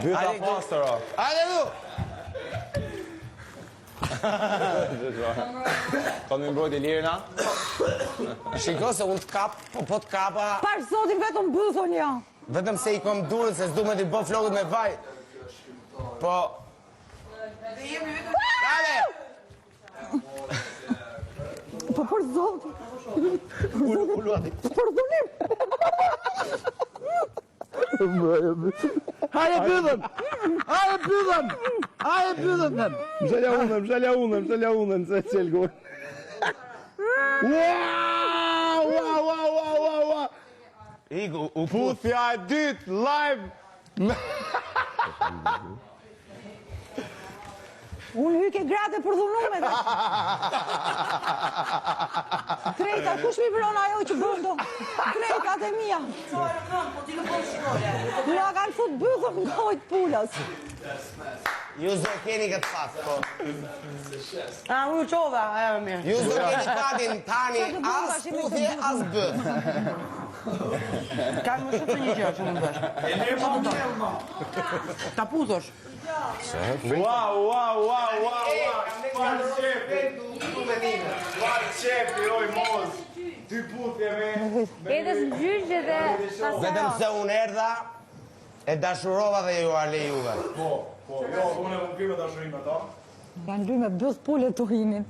Dyta pastër, o. Hajde du! Ka në mbrojt i lirina? Shiko se unë t'kap, po t'kapa... Pash zotin vetëm bëthon ja. Vetëm se i kom durën, se s'du me t'i bo flokët me vaj. Po... Hajde! Po për zotin. Për zonim. Hajde pyetëm! Hajde pyetëm! Hajde pyetëm! Mshalja unën, se qelgur. Wow! Iku, u Puthja e dytë, live! Unë hyke gratë për dhunume dhe. Trejta, kush mi vron ajo që bëndo? Trejtat e mija. Nga kanë fut bëthëm nga ojtë pulës. ju zdo keni këtë pas, po. Unë qova, e mirë. Ju zdo keni patin tani as puthje, as bëth. Ka më shumë të një gjë që më bësh. Ta puzosh. Wow! Farë qepi, oj, moz! Ty puthje me... Edhe së gjyqe dhe Vetëm pasarot. se unë erdha, e dashurova dhe ju ale juve. Jo, unë e më kime dashurim e ta. Janë ly me bëth pullet të hinin.